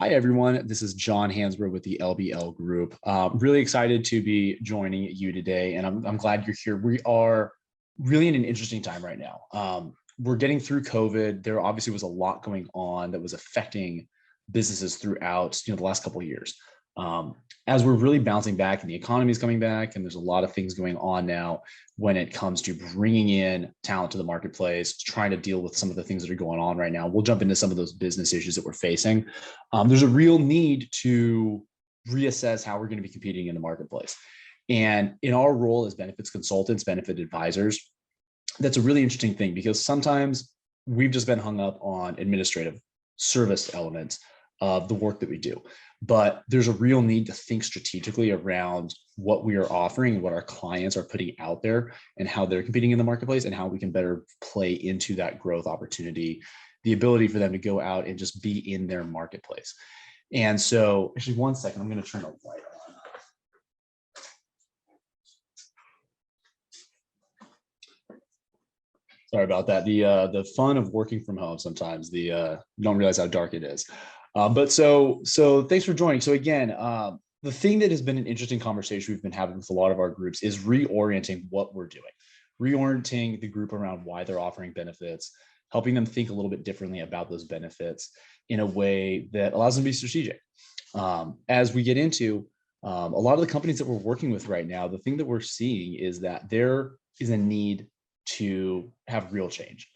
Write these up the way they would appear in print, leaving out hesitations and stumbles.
Hi, everyone. This is John Hansbrough with the LBL Group. Really excited to be joining you today, and I'm glad you're here. We are really in an interesting time right now. We're getting through COVID. There obviously was a lot going on that was affecting businesses throughout the last couple of years. As we're really bouncing back and the economy is coming back, and there's a lot of things going on now when it comes to bringing in talent to the marketplace, trying to deal with some of the things that are going on right now. We'll jump into some of those business issues that we're facing. There's a real need to reassess how we're going to be competing in the marketplace. And in our role as benefits consultants, benefit advisors, that's a really interesting thing because sometimes we've just been hung up on administrative service elements of the work that we do. But there's a real need to think strategically around what we are offering and what our clients are putting out there and how they're competing in the marketplace and how we can better play into that growth opportunity, the ability for them to go out and just be in their marketplace. And so actually 1 second, I'm going to turn the light on. Sorry about that. The fun of working from home sometimes, you don't realize how dark it is. But so thanks for joining. So again, the thing that has been an interesting conversation we've been having with a lot of our groups is reorienting what we're doing, reorienting the group around why they're offering benefits, helping them think a little bit differently about those benefits in a way that allows them to be strategic. As we get into a lot of the companies that we're working with right now, the thing that we're seeing is that there is a need to have real change.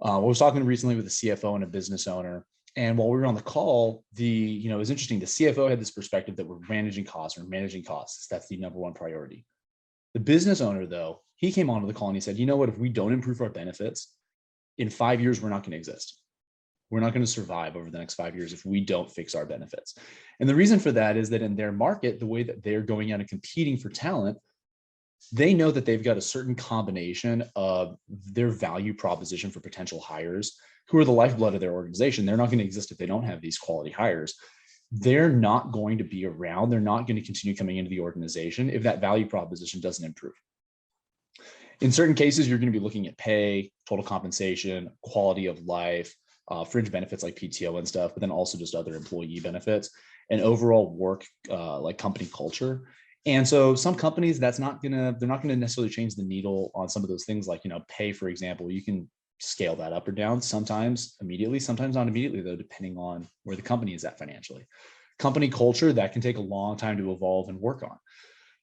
I was talking recently with a CFO and a business owner, and while we were on the call, it was interesting. The CFO had this perspective that we're managing costs. That's the number one priority. The business owner, though, he came onto the call and he said, you know what, if we don't improve our benefits, in 5 years, we're not going to exist. We're not going to survive over the next 5 years if we don't fix our benefits. And the reason for that is that in their market, the way that they're going out and competing for talent, they know that they've got a certain combination of their value proposition for potential hires who are the lifeblood of their organization. They're not going to exist if they don't have these quality hires. They're not going to be around. They're not going to continue coming into the organization if that value proposition doesn't improve. In certain cases, you're going to be looking at pay, total compensation, quality of life, fringe benefits like PTO and stuff, but then also just other employee benefits and overall work like company culture. And so some companies they're not going to necessarily change the needle on some of those things like, pay, for example. You can scale that up or down, sometimes immediately, sometimes not immediately, though, depending on where the company is at financially. Company culture, that can take a long time to evolve and work on.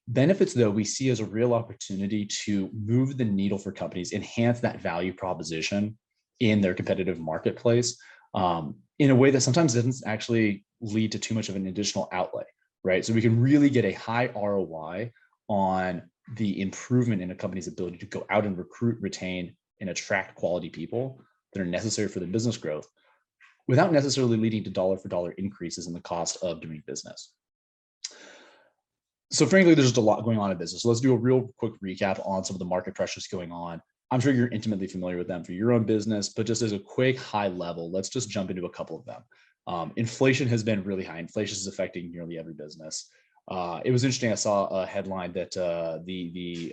Benefits, though, we see as a real opportunity to move the needle for companies, enhance that value proposition in their competitive marketplace in a way that sometimes doesn't actually lead to too much of an additional outlay, right? So we can really get a high ROI on the improvement in a company's ability to go out and recruit, retain, and attract quality people that are necessary for the business growth without necessarily leading to dollar for dollar increases in the cost of doing business. So frankly, there's just a lot going on in business. So let's do a real quick recap on some of the market pressures going on. I'm sure you're intimately familiar with them for your own business, but just as a quick high level, let's just jump into a couple of them. Inflation has been really high. Inflation is affecting nearly every business. It was interesting. I saw a headline that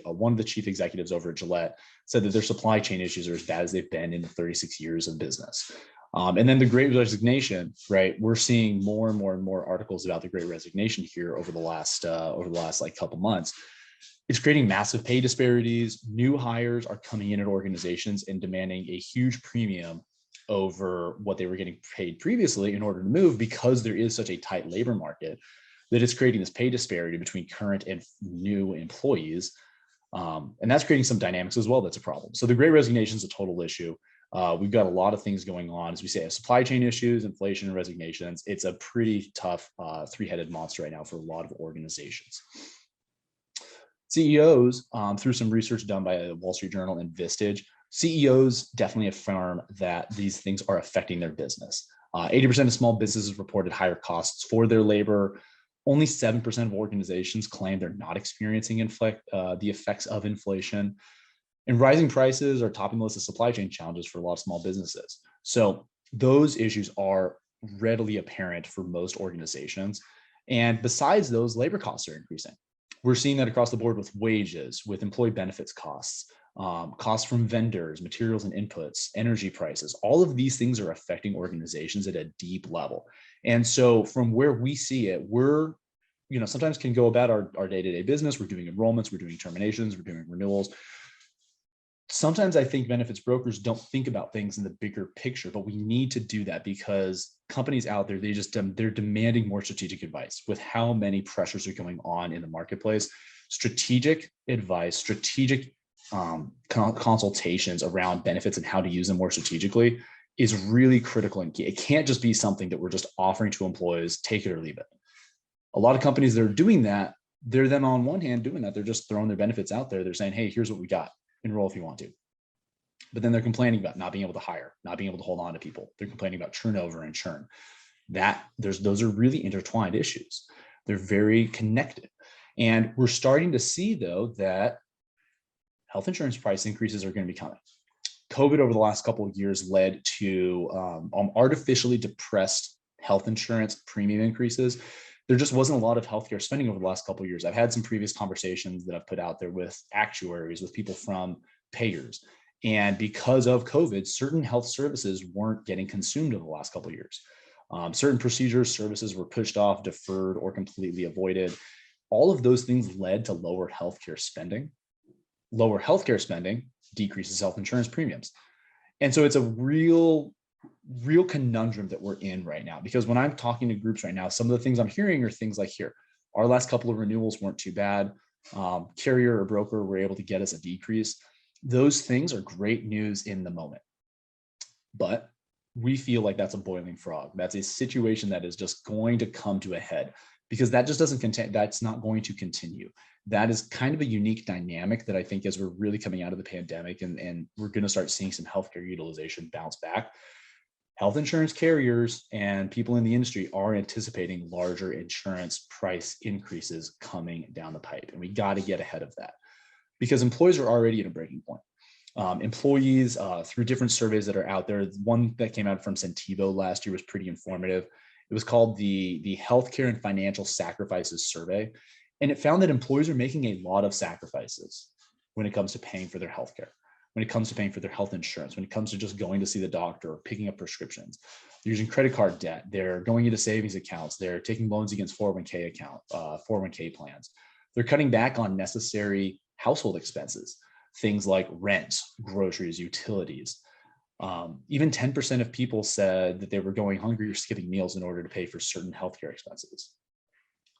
one of the chief executives over at Gillette said that their supply chain issues are as bad as they've been in the 36 years of business. And then the Great Resignation, right? We're seeing more and more articles about the Great Resignation here over the last like couple months. It's creating massive pay disparities. New hires are coming in at organizations and demanding a huge premium over what they were getting paid previously in order to move, because there is such a tight labor market that it's creating this pay disparity between current and new employees. And that's creating some dynamics as well. That's a problem. So the Great Resignation is a total issue. We've got a lot of things going on, as we say, supply chain issues, inflation, and resignations. It's a pretty tough three-headed monster right now for a lot of organizations. CEOs, through some research done by the Wall Street Journal and Vistage, CEOs definitely affirm that these things are affecting their business. 80% of small businesses reported higher costs for their labor. Only 7% of organizations claim they're not experiencing the effects of inflation. And rising prices are topping the list of supply chain challenges for a lot of small businesses. So those issues are readily apparent for most organizations. And besides those, labor costs are increasing. We're seeing that across the board with wages, with employee benefits costs, costs from vendors, materials and inputs, energy prices. All of these things are affecting organizations at a deep level. And so from where we see it, we're, sometimes can go about our day-to-day business. We're doing enrollments, we're doing terminations, we're doing renewals. Sometimes I think benefits brokers don't think about things in the bigger picture, but we need to do that because companies out there, they're demanding more strategic advice with how many pressures are going on in the marketplace. Strategic advice, strategic consultations around benefits and how to use them more strategically is really critical and key. It can't just be something that we're just offering to employees, take it or leave it. A lot of companies that are doing that, they're then on one hand doing that, they're just throwing their benefits out there. They're saying, hey, here's what we got. Enroll if you want to. But then they're complaining about not being able to hire, not being able to hold on to people. They're complaining about turnover and churn. Those are really intertwined issues. They're very connected. And we're starting to see, though, that health insurance price increases are going to be coming. COVID over the last couple of years led to artificially depressed health insurance premium increases. There just wasn't a lot of healthcare spending over the last couple of years. I've had some previous conversations that I've put out there with actuaries, with people from payers. And because of COVID, certain health services weren't getting consumed over the last couple of years. Certain procedures, services were pushed off, deferred, or completely avoided. All of those things led to lower healthcare spending. Lower healthcare spending decreases health insurance premiums. And so it's a real conundrum that we're in right now, because when I'm talking to groups right now, some of the things I'm hearing are things like, here, our last couple of renewals weren't too bad. Carrier or broker were able to get us a decrease. Those things are great news in the moment, but we feel like that's a boiling frog. That's a situation that is just going to come to a head, because that just that's not going to continue. That is kind of a unique dynamic that I think, as we're really coming out of the pandemic and we're going to start seeing some healthcare utilization bounce back, health insurance carriers and people in the industry are anticipating larger insurance price increases coming down the pipe. And we got to get ahead of that, because employees are already at a breaking point. Employees, through different surveys that are out there, one that came out from Centivo last year was pretty informative. It was called the Healthcare and Financial Sacrifices Survey. And it found that employees are making a lot of sacrifices when it comes to paying for their healthcare, when it comes to paying for their health insurance, when it comes to just going to see the doctor or picking up prescriptions. They're using credit card debt. They're going into savings accounts. They're taking loans against 401k plans. They're cutting back on necessary household expenses, things like rent, groceries, utilities. Even 10% of people said that they were going hungry or skipping meals in order to pay for certain healthcare expenses.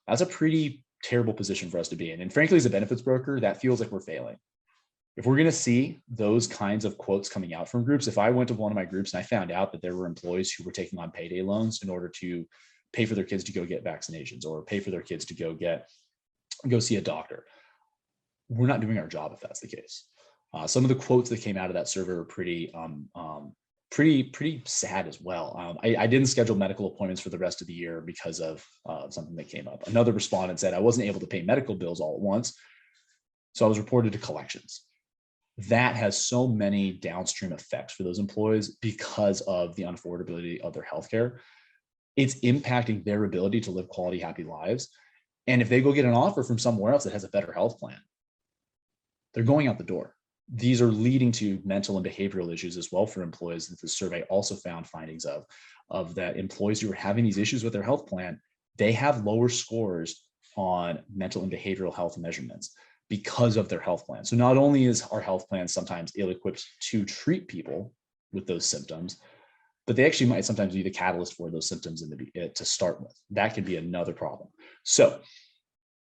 That's a pretty terrible position for us to be in. And frankly, as a benefits broker, that feels like we're failing. If we're going to see those kinds of quotes coming out from groups, if I went to one of my groups and I found out that there were employees who were taking on payday loans in order to pay for their kids to go get vaccinations or pay for their kids to go see a doctor, we're not doing our job if that's the case. Some of the quotes that came out of that survey were pretty sad as well. I didn't schedule medical appointments for the rest of the year because of something that came up. Another respondent said, I wasn't able to pay medical bills all at once, so I was reported to collections. That has so many downstream effects for those employees because of the unaffordability of their healthcare. It's impacting their ability to live quality, happy lives. And if they go get an offer from somewhere else that has a better health plan, they're going out the door. These are leading to mental and behavioral issues as well for employees. That the survey also found findings of that employees who are having these issues with their health plan, they have lower scores on mental and behavioral health measurements because of their health plan. So not only is our health plan sometimes ill-equipped to treat people with those symptoms, but they actually might sometimes be the catalyst for those symptoms to start with. That could be another problem. So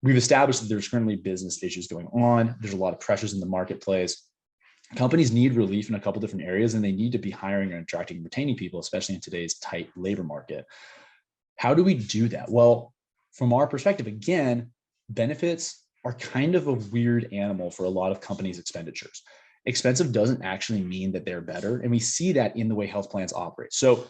we've established that there's currently business issues going on. There's a lot of pressures in the marketplace. Companies need relief in a couple different areas, and they need to be hiring and attracting and retaining people, especially in today's tight labor market. How do we do that? Well, from our perspective, again, benefits are kind of a weird animal for a lot of companies' expenditures. Expensive doesn't actually mean that they're better. And we see that in the way health plans operate. So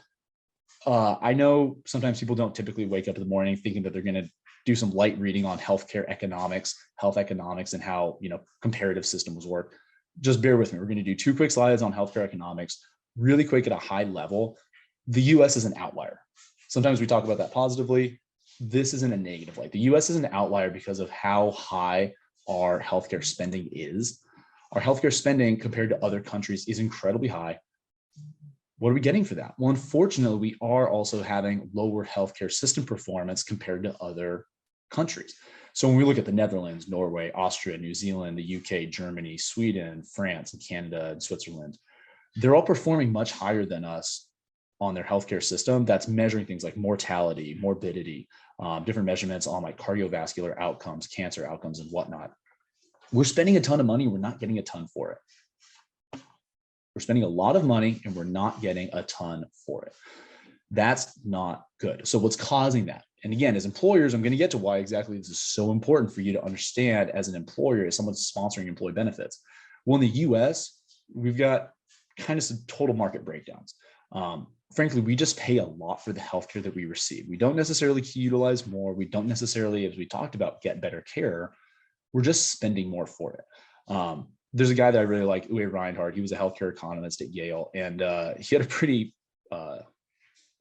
I know sometimes people don't typically wake up in the morning thinking that they're going to do some light reading on healthcare economics, health economics, and how comparative systems work. Just bear with me. We're going to do 2 quick slides on healthcare economics, really quick at a high level. The US is an outlier. Sometimes we talk about that positively. This isn't a negative light. The US is an outlier because of how high our healthcare spending is. Our healthcare spending compared to other countries is incredibly high. What are we getting for that? Well, unfortunately, we are also having lower healthcare system performance compared to other countries. So when we look at the Netherlands, Norway, Austria, New Zealand, the UK, Germany, Sweden, France, and Canada, and Switzerland, they're all performing much higher than us on their healthcare system. That's measuring things like mortality, morbidity, different measurements on like cardiovascular outcomes, cancer outcomes, and whatnot. We're spending a ton of money. We're not getting a ton for it. We're spending a lot of money and we're not getting a ton for it. That's not good. So what's causing that? And again, as employers, I'm going to get to why exactly this is so important for you to understand as an employer, as someone sponsoring employee benefits. Well, in the US, we've got kind of some total market breakdowns. Frankly, we just pay a lot for the healthcare that we receive. We don't necessarily utilize more. We don't necessarily, as we talked about, get better care. We're just spending more for it. There's a guy that I really like, Uwe Reinhardt. He was a healthcare economist at Yale, and he had a pretty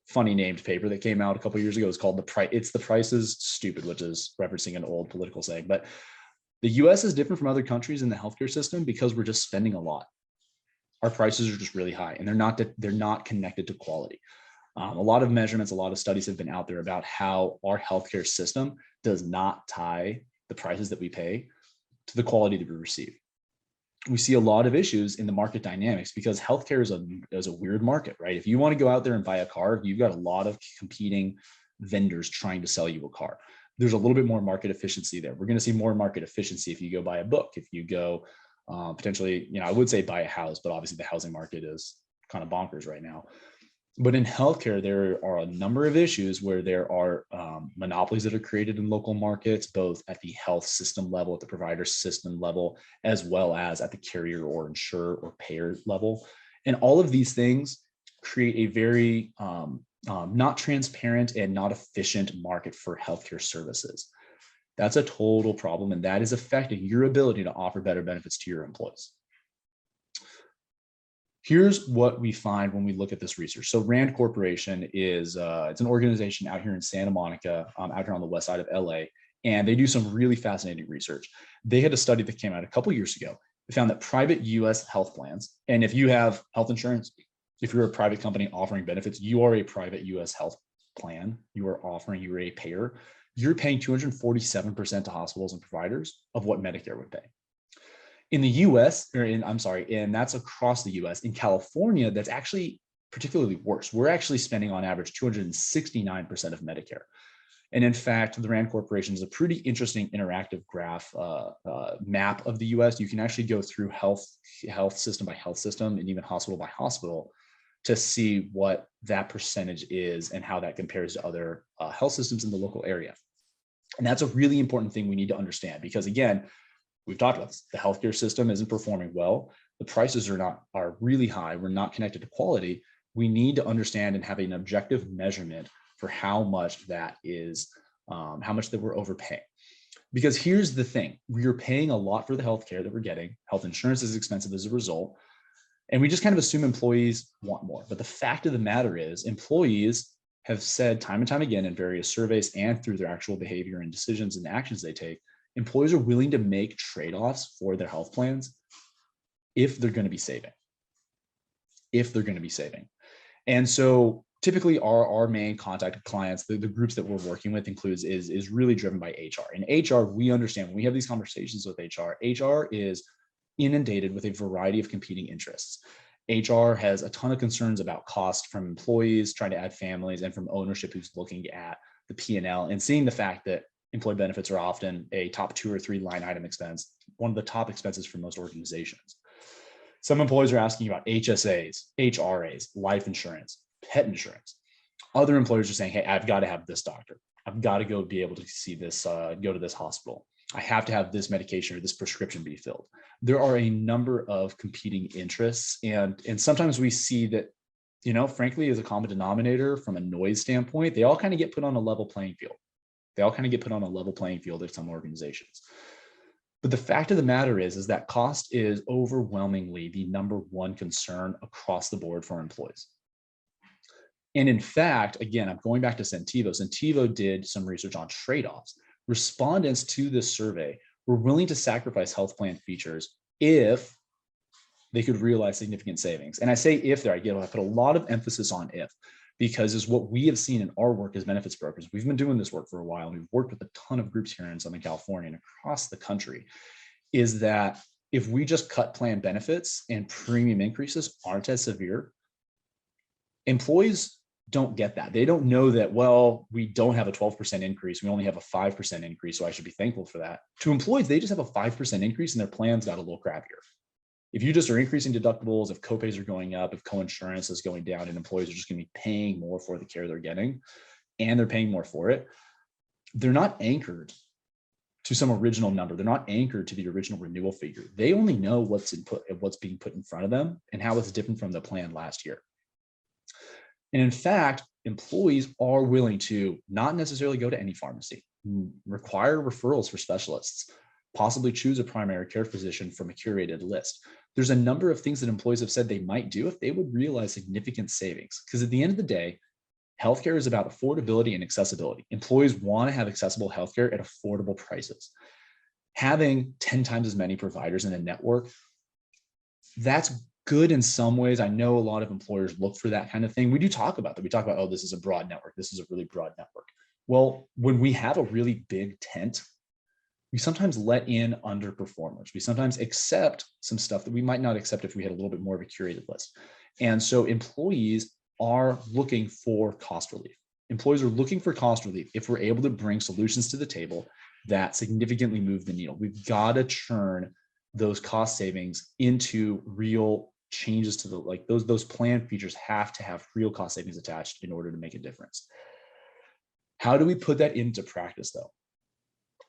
funny named paper that came out a couple of years ago. It's called It's the Price is Stupid, which is referencing an old political saying. But the US is different from other countries in the healthcare system because we're just spending a lot. Our prices are just really high, and they're not connected to quality. A lot of measurements, a lot of studies have been out there about how our healthcare system does not tie the prices that we pay to the quality that we receive. We see a lot of issues in the market dynamics because healthcare is a weird market, right? If you want to go out there and buy a car, you've got a lot of competing vendors trying to sell you a car. There's a little bit more market efficiency there. We're going to see more market efficiency if you go buy a book, if you go potentially, I would say buy a house, but obviously the housing market is kind of bonkers right now. But in healthcare, there are a number of issues where there are monopolies that are created in local markets, both at the health system level, at the provider system level, as well as at the carrier or insurer or payer level. And all of these things create a very not transparent and not efficient market for healthcare services. That's a total problem, and that is affecting your ability to offer better benefits to your employees. Here's what we find when we look at this research. So Rand Corporation is it's an organization out here in Santa Monica, out here on the west side of LA, and they do some really fascinating research. They had a study that came out a couple of years ago. They found that private US health plans, and if you have health insurance, if you're a private company offering benefits, you are a private US health plan, you're a payer, you're paying 247% to hospitals and providers of what Medicare would pay. In the US, and that's across the US. In California, that's actually particularly worse. We're actually spending on average 269% of Medicare. And in fact, the Rand Corporation is a pretty interesting interactive graph map of the US. You can actually go through health system by health system and even hospital by hospital to see what that percentage is and how that compares to other health systems in the local area. And that's a really important thing we need to understand because, again, we've talked about this. The healthcare system isn't performing well. The prices are really high. We're not connected to quality. We need to understand and have an objective measurement for how much that is, how much that we're overpaying. Because here's the thing: we are paying a lot for the healthcare that we're getting. Health insurance is expensive as a result, and we just kind of assume employees want more. But the fact of the matter is, employees have said time and time again in various surveys and through their actual behavior and decisions and actions they take, employees are willing to make trade-offs for their health plans if they're going to be saving. And so typically our main contact clients, the groups that we're working with is really driven by HR. And HR, we understand when we have these conversations with HR is inundated with a variety of competing interests. HR has a ton of concerns about cost from employees trying to add families and from ownership who's looking at the P&L and seeing the fact that employee benefits are often a top 2 or 3 line item expense, one of the top expenses for most organizations. Some employees are asking about HSAs, HRAs, life insurance, pet insurance. Other employers are saying, hey, I've got to have this doctor. I've got to go be able to see this, go to this hospital. I have to have this medication or this prescription be filled. There are a number of competing interests. And sometimes we see that, frankly, as a common denominator from a noise standpoint, they all kind of get put on a level playing field. At some organizations. But the fact of the matter is that cost is overwhelmingly the number one concern across the board for employees. And in fact, again, I'm going back to Centivo. Centivo did some research on trade-offs. Respondents to this survey were willing to sacrifice health plan features if they could realize significant savings. And I say if there, I put a lot of emphasis on if, because is what we have seen in our work as benefits brokers. We've been doing this work for a while. We've worked with a ton of groups here in Southern California and across the country, is that if we just cut plan benefits and premium increases aren't as severe, employees don't get that. They don't know that, well, we don't have a 12% increase. We only have a 5% increase. So I should be thankful for that. To employees, they just have a 5% increase and their plans got a little crappier. If you just are increasing deductibles, if copays are going up, if coinsurance is going down, and employees are just going to be paying more for the care they're getting, and they're paying more for it, they're not anchored to some original number. They're not anchored to the original renewal figure. They only know what's being put in front of them and how it's different from the plan last year. And in fact, employees are willing to not necessarily go to any pharmacy, require referrals for specialists, possibly choose a primary care physician from a curated list. There's a number of things that employees have said they might do if they would realize significant savings. Because at the end of the day, healthcare is about affordability and accessibility. Employees want to have accessible healthcare at affordable prices. Having 10 times as many providers in a network, that's good in some ways. I know a lot of employers look for that kind of thing. We do talk about that. We talk about, oh, this is a broad network. This is a really broad network. Well, when we have a really big tent, we sometimes let in underperformers. We sometimes accept some stuff that we might not accept if we had a little bit more of a curated list. And so employees are looking for cost relief. Employees are looking for cost relief if we're able to bring solutions to the table that significantly move the needle. We've got to churn those cost savings into real changes to those plan features have to have real cost savings attached in order to make a difference. How do we put that into practice though?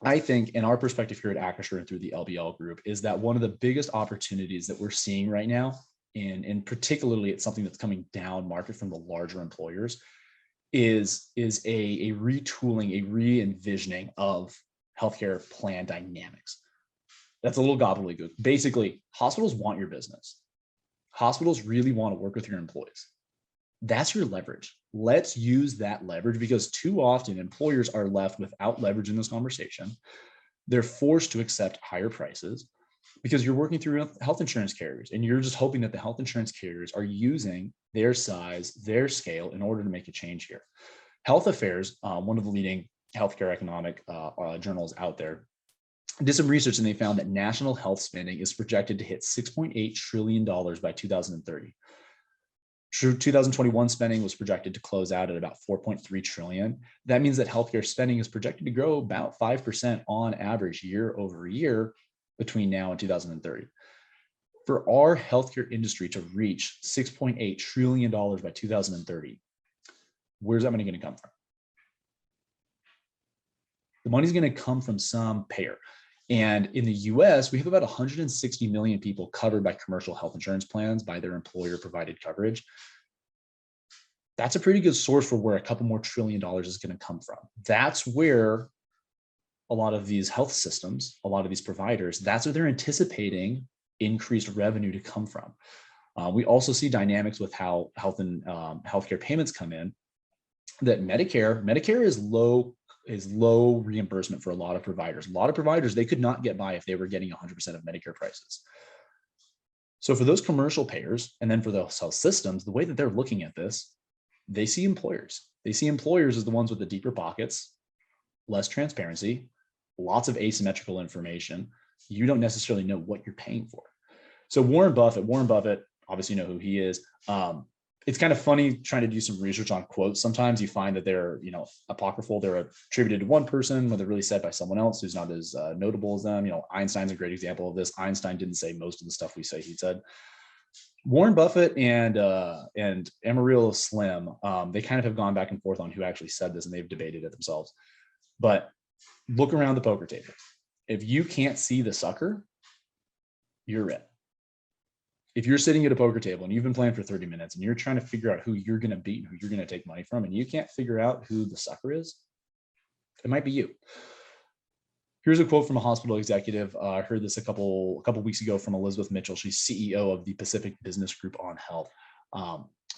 I think in our perspective here at Acrisure and through the LBL group is that one of the biggest opportunities that we're seeing right now, and particularly it's something that's coming down market from the larger employers, is a retooling, a re-envisioning of healthcare plan dynamics. That's a little gobbledygook. Basically, hospitals want your business. Hospitals really want to work with your employees. That's your leverage. Let's use that leverage, because too often employers are left without leverage in this conversation. They're forced to accept higher prices because you're working through health insurance carriers and you're just hoping that the health insurance carriers are using their size, their scale in order to make a change here. Health Affairs, one of the leading healthcare economic journals out there, did some research and they found that national health spending is projected to hit $6.8 trillion by 2030. 2021 spending was projected to close out at about 4.3 trillion. That means that healthcare spending is projected to grow about 5% on average year over year between now and 2030. For our healthcare industry to reach $6.8 trillion by 2030, where's that money going to come from? The money's going to come from some payer. And in the US, we have about 160 million people covered by commercial health insurance plans by their employer provided coverage. That's a pretty good source for where a couple more $1 trillion is going to come from. That's where a lot of these health systems, a lot of these providers, that's where they're anticipating increased revenue to come from. We also see dynamics with how health and healthcare payments come in, that Medicare is low reimbursement for a lot of providers. A lot of providers, they could not get by if they were getting 100% of Medicare prices. So for those commercial payers, and then for those health systems, the way that they're looking at this, they see employers. They see employers as the ones with the deeper pockets, less transparency, lots of asymmetrical information. You don't necessarily know what you're paying for. So Warren Buffett, obviously you know who he is. It's kind of funny trying to do some research on quotes. Sometimes you find that they're, apocryphal. They're attributed to one person when they're really said by someone else who's not as notable as them. Einstein's a great example of this. Einstein didn't say most of the stuff we say he said. Warren Buffett and Amarillo Slim, they kind of have gone back and forth on who actually said this, and they've debated it themselves. But look around the poker table. If you can't see the sucker, you're it. If you're sitting at a poker table and you've been playing for 30 minutes and you're trying to figure out who you're going to beat and who you're going to take money from, and you can't figure out who the sucker is, it might be you. Here's a quote from a hospital executive. I heard this a couple weeks ago from Elizabeth Mitchell. She's CEO of the Pacific Business Group on Health.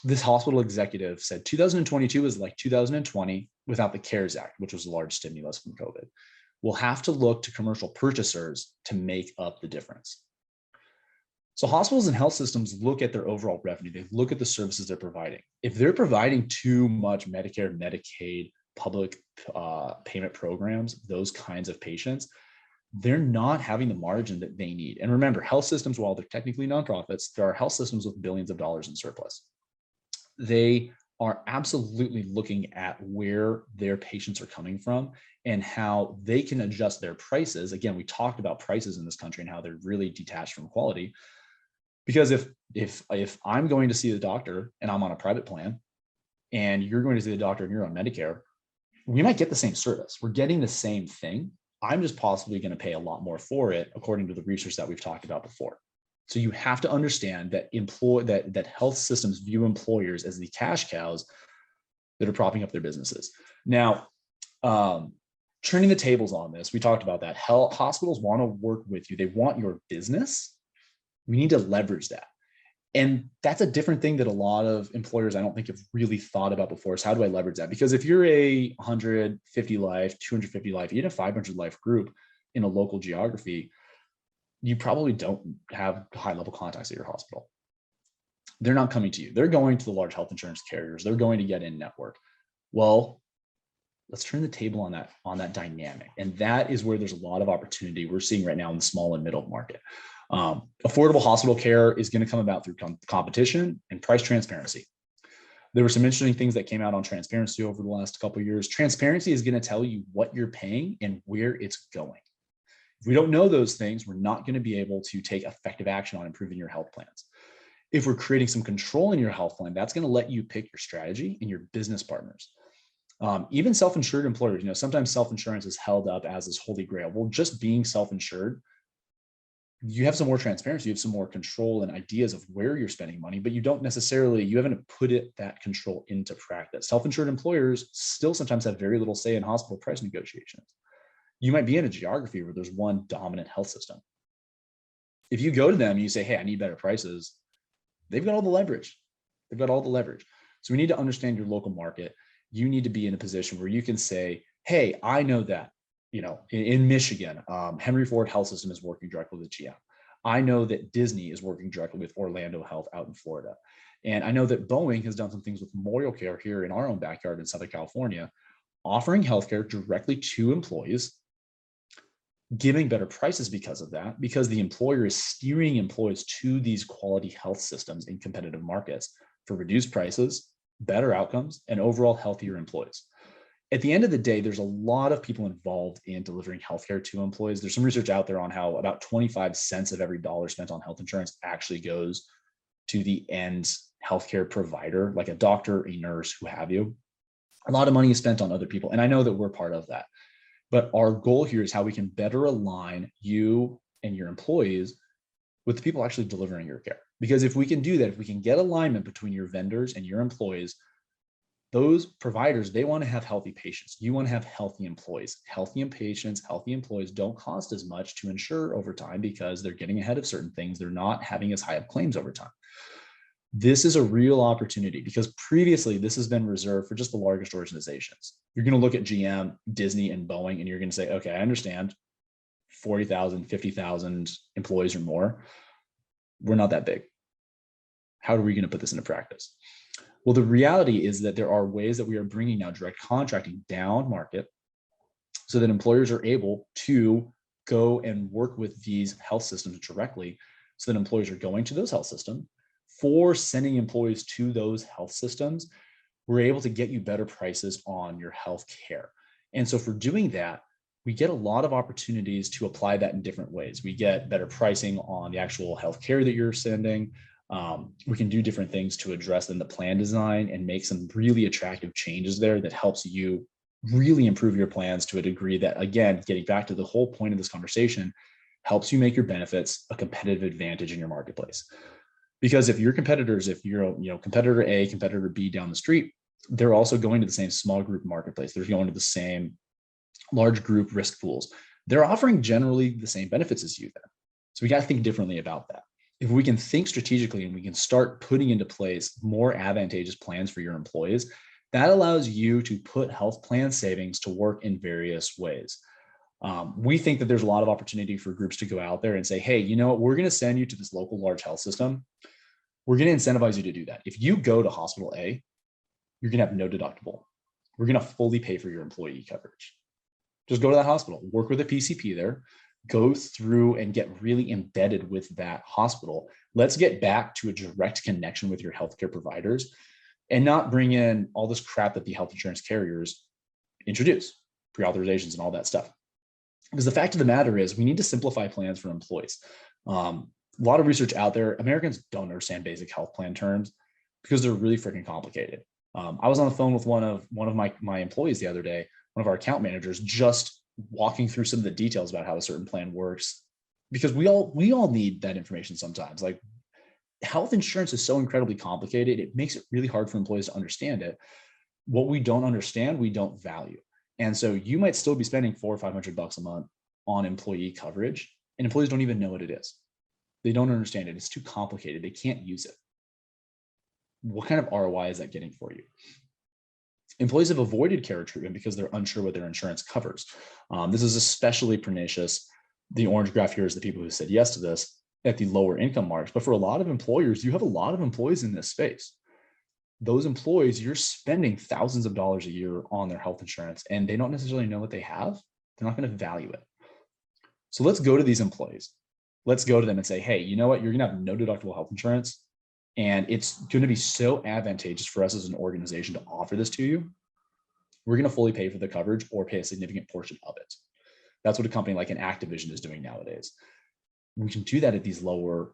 This hospital executive said 2022 is like 2020 without the CARES Act, which was a large stimulus from COVID. We'll have to look to commercial purchasers to make up the difference. So hospitals and health systems look at their overall revenue. They look at the services they're providing. If they're providing too much Medicare, Medicaid, public payment programs, those kinds of patients, they're not having the margin that they need. And remember, health systems, while they're technically nonprofits, there are health systems with billions of dollars in surplus. They are absolutely looking at where their patients are coming from and how they can adjust their prices. Again, we talked about prices in this country and how they're really detached from quality. Because if I'm going to see the doctor and I'm on a private plan, and you're going to see the doctor and you're on Medicare, we might get the same service. We're getting the same thing. I'm just possibly going to pay a lot more for it, according to the research that we've talked about before. So you have to understand that that health systems view employers as the cash cows that are propping up their businesses. Now, turning the tables on this, we talked about that. Hospitals want to work with you. They want your business. We need to leverage that. And that's a different thing that a lot of employers, I don't think, have really thought about before, is how do I leverage that? Because if you're a 150 life, 250 life, even a 500 life group in a local geography, you probably don't have high level contacts at your hospital. They're not coming to you. They're going to the large health insurance carriers. They're going to get in network. Well, let's turn the table on that dynamic. And that is where there's a lot of opportunity we're seeing right now in the small and middle market. Affordable hospital care is going to come about through competition and price transparency. There were some interesting things that came out on transparency over the last couple of years. Transparency is going to tell you what you're paying and where it's going. If we don't know those things, we're not going to be able to take effective action on improving your health plans. If we're creating some control in your health plan, that's going to let you pick your strategy and your business partners. Even self-insured employers, sometimes self-insurance is held up as this holy grail. Well, just being self-insured, you have some more transparency, you have some more control and ideas of where you're spending money, but you haven't put that control into practice. Self-insured employers still sometimes have very little say in hospital price negotiations. You might be in a geography where there's one dominant health system. If you go to them and you say, hey, I need better prices, they've got all the leverage. So we need to understand your local market. You need to be in a position where you can say, hey, I know that, in Michigan, Henry Ford Health System is working directly with GM. I know that Disney is working directly with Orlando Health out in Florida. And I know that Boeing has done some things with Memorial Care here in our own backyard in Southern California, offering healthcare directly to employees, giving better prices because of that, because the employer is steering employees to these quality health systems in competitive markets for reduced prices, better outcomes, and overall healthier employees. At the end of the day, there's a lot of people involved in delivering healthcare to employees. There's some research out there on how about 25 cents of every dollar spent on health insurance actually goes to the end healthcare provider, like a doctor, a nurse, who have you. A lot of money is spent on other people. And I know that we're part of that. But our goal here is how we can better align you and your employees with the people actually delivering your care. Because if we can do that, if we can get alignment between your vendors and your employees, those providers, they want to have healthy patients. You want to have healthy employees. Healthy patients, healthy employees don't cost as much to insure over time because they're getting ahead of certain things. They're not having as high of claims over time. This is a real opportunity because previously this has been reserved for just the largest organizations. You're going to look at GM, Disney, and Boeing, and you're going to say, okay, I understand 40,000, 50,000 employees or more. We're not that big. How are we going to put this into practice? Well, the reality is that there are ways that we are bringing now direct contracting down market so that employers are able to go and work with these health systems directly, so that employers are going to those health systems. For sending employees to those health systems, we're able to get you better prices on your health care. And so for doing that, we get a lot of opportunities to apply that in different ways. We get better pricing on the actual health care that you're sending. We can do different things to address in the plan design and make some really attractive changes there that helps you really improve your plans to a degree that, again, getting back to the whole point of this conversation, helps you make your benefits a competitive advantage in your marketplace. Because if your competitors, if you're competitor A, competitor B down the street, they're also going to the same small group marketplace. They're going to the same large group risk pools. They're offering generally the same benefits as you then. So we got to think differently about that. If we can think strategically and we can start putting into place more advantageous plans for your employees, that allows you to put health plan savings to work in various ways. We think that there's a lot of opportunity for groups to go out there and say, hey, you know what, we're going to send you to this local large health system. We're going to incentivize you to do that. If you go to hospital A, you're going to have no deductible. We're going to fully pay for your employee coverage. Just go to that hospital, work with a PCP there, go through and get really embedded with that hospital. Let's get back to a direct connection with your healthcare providers and not bring in all this crap that the health insurance carriers introduce, pre-authorizations and all that stuff. Because the fact of the matter is we need to simplify plans for employees. A lot of research out there, Americans don't understand basic health plan terms because they're really freaking complicated. I was on the phone with one of my employees the other day, one of our account managers, just walking through some of the details about how a certain plan works, because we all need that information sometimes. Like, health insurance is so incredibly complicated, it makes it really hard for employees to understand it. What we don't understand, we don't value. And so you might still be spending $400 or $500 a month on employee coverage, and employees don't even know what it is. They don't understand it. It's too complicated. They can't use it. What kind of ROI is that getting for you? Employees have avoided care treatment because they're unsure what their insurance covers. This is especially pernicious. The orange graph here is the people who said yes to this at the lower income marks. But for a lot of employers, you have a lot of employees in this space. Those employees, you're spending thousands of dollars a year on their health insurance, and they don't necessarily know what they have. They're not going to value it. So let's go to these employees. Let's go to them and say, hey, you know what? You're going to have no deductible health insurance, and it's going to be so advantageous for us as an organization to offer this to you. We're going to fully pay for the coverage or pay a significant portion of it. That's what a company like an Activision is doing nowadays. We can do that at these lower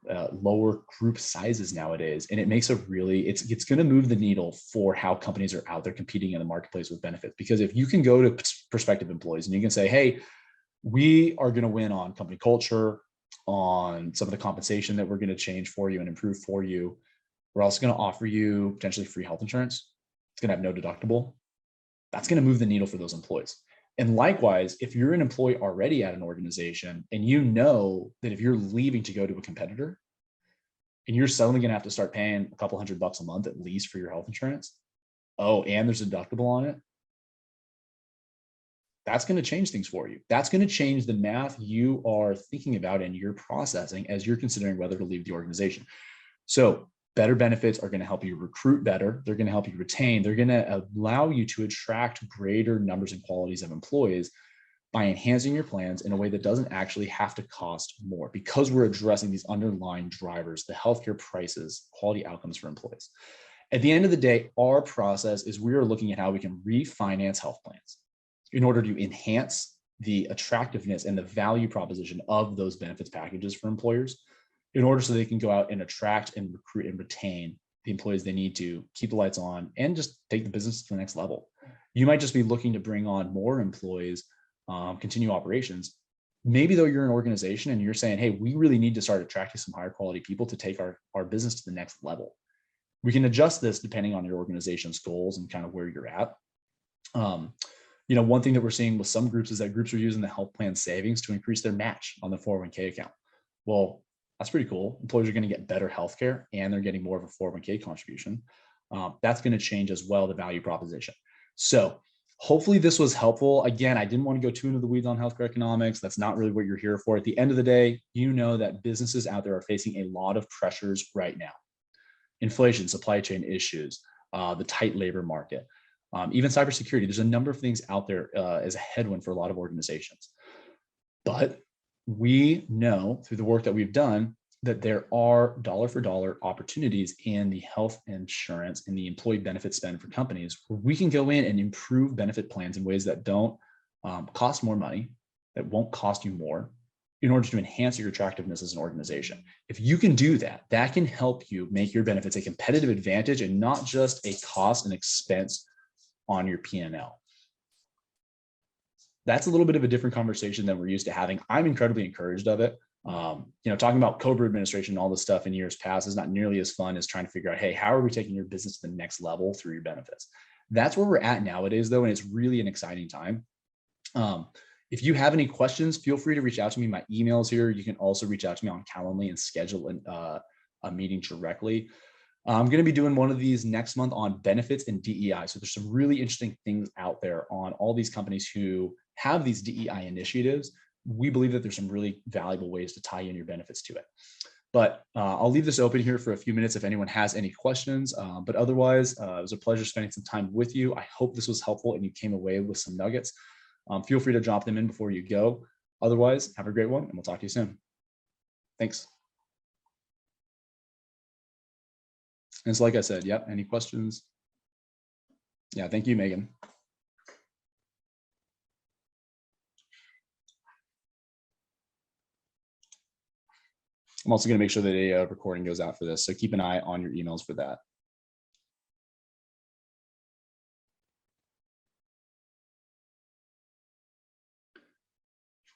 group sizes nowadays, and it makes a really it's going to move the needle for how companies are out there competing in the marketplace with benefits. Because if you can go to prospective employees and you can say, hey, we are going to win on company culture, on some of the compensation that we're going to change for you and improve for you. We're also going to offer you potentially free health insurance. It's going to have no deductible. That's going to move the needle for those employees. And likewise, if you're an employee already at an organization and you know that if you're leaving to go to a competitor and you're suddenly going to have to start paying a couple $100 a month at least for your health insurance, oh, and there's a deductible on it, that's going to change things for you. That's going to change the math you are thinking about and you're processing as you're considering whether to leave the organization. So better benefits are going to help you recruit better. They're going to help you retain. They're going to allow you to attract greater numbers and qualities of employees by enhancing your plans in a way that doesn't actually have to cost more, because we're addressing these underlying drivers, the healthcare prices, quality outcomes for employees. At the end of the day, our process is we are looking at how we can refinance health plans in order to enhance the attractiveness and the value proposition of those benefits packages for employers, in order so they can go out and attract and recruit and retain the employees they need to keep the lights on and just take the business to the next level. You might just be looking to bring on more employees, continue operations. Maybe though you're an organization and you're saying, hey, we really need to start attracting some higher quality people to take our business to the next level. We can adjust this depending on your organization's goals and kind of where you're at. One thing that we're seeing with some groups is that groups are using the health plan savings to increase their match on the 401k account. Well, that's pretty cool. Employers are going to get better healthcare and they're getting more of a 401k contribution. That's going to change as well the value proposition. So hopefully this was helpful. Again, I didn't want to go too into the weeds on healthcare economics. That's not really what you're here for. At the end of the day, you know that businesses out there are facing a lot of pressures right now. Inflation, supply chain issues, the tight labor market, even cybersecurity. There's a number of things out there as a headwind for a lot of organizations. But we know through the work that we've done that there are dollar for dollar opportunities in the health insurance and the employee benefit spend for companies where we can go in and improve benefit plans in ways that don't cost more money, that won't cost you more, in order to enhance your attractiveness as an organization. If you can do that, that can help you make your benefits a competitive advantage and not just a cost and expense on your P&L. That's a little bit of a different conversation than we're used to having. I'm incredibly encouraged of it. Talking about COBRA administration and all this stuff in years past is not nearly as fun as trying to figure out, hey, how are we taking your business to the next level through your benefits? That's where we're at nowadays, though, and it's really an exciting time. If you have any questions, feel free to reach out to me. My email is here. You can also reach out to me on Calendly and schedule a meeting directly. I'm going to be doing one of these next month on benefits and DEI. So there's some really interesting things out there on all these companies who have these DEI initiatives, we believe that there's some really valuable ways to tie in your benefits to it. But I'll leave this open here for a few minutes if anyone has any questions. But otherwise, it was a pleasure spending some time with you. I hope this was helpful and you came away with some nuggets. Feel free to drop them in before you go. Otherwise, have a great one and we'll talk to you soon. Thanks. And so like I said, yep, any questions? Yeah, thank you, Megan. I'm also going to make sure that a recording goes out for this. So keep an eye on your emails for that.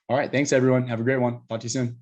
All right. Thanks, everyone. Have a great one. Talk to you soon.